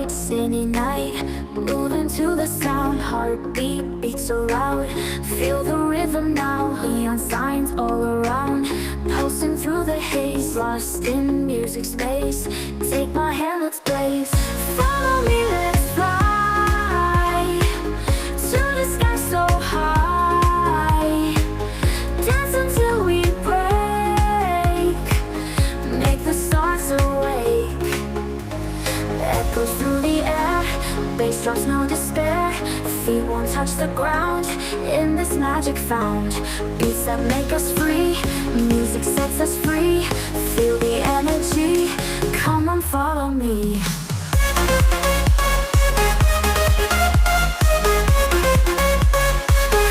lights, any night, moving to the sound, heartbeat beats so loud. Feel the rhythm now, neon signs all around, pulsing through the haze, lost in music space. Take my hand, let's blaze. Follow me, let's fly to the sky so high. Dance until we break, make the stars awake. Echoes through the air, bass drops, no despair. Feet won't touch the ground, in this magic found. Beats that make us free, music sets us free. Feel the energy, come on, follow me.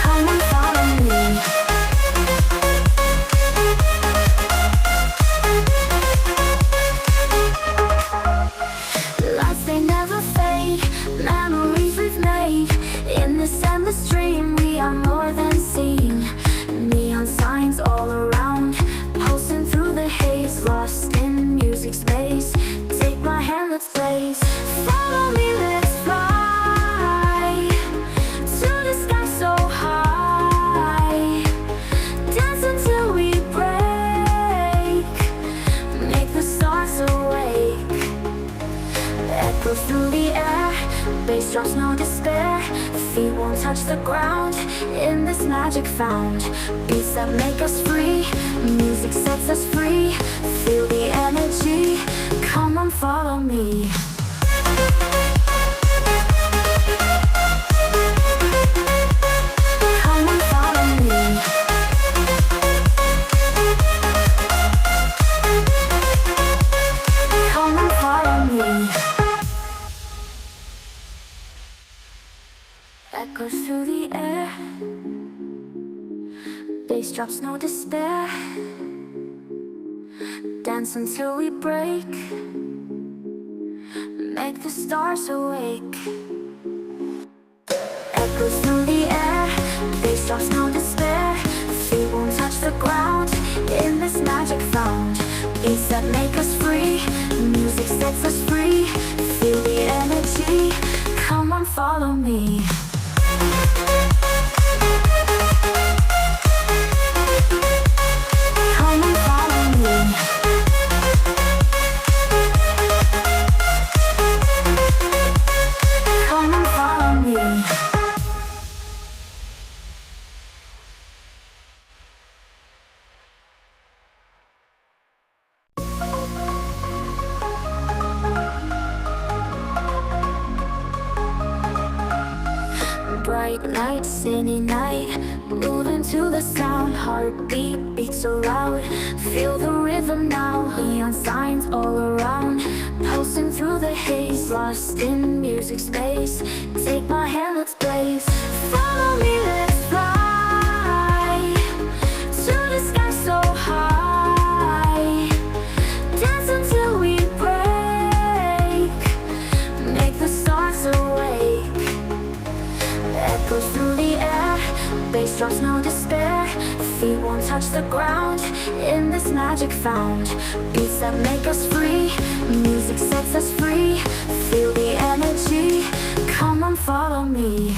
Come on, follow me. Lights, they never fade, memories we've made. In this endless dream, we are more than seen. Neon signs all around, pulsing through the haze, lost in music space. Take my hand, let's blaze. Follow me, let's fly to the sky so high. Dance until we break, make the stars awake. Echoes through the air, bass drops, no despair. Feet won't touch the ground, in this magic found. Beats that make us free, music sets us free. Feel the energy, come on, follow me. Come on, follow me. Come on, follow me. Echoes through the air, bass drops, no despair. Dance until we break, make the stars awake. Echoes through the air, bass drops, no despair. Feet won't touch the ground, in this magic found. Beats that make us free, music sets us free. Feel the energy, come on, follow me. Come and follow me. Come and follow me. Bright lights, any night, moving to the sound, heartbeat beats so loud. Feel the rhythm now, neon signs all around, pulsing through the haze, lost in music space. Take my hand, let's blaze. Follow me, let's fly to the sky so high. Dance until we break, make the stars awake. Echoes through the air, bass drops, no despair. Feet won't touch the ground, in this magic found. Beats that make us free, music sets us free. Feel the energy, come on, follow me.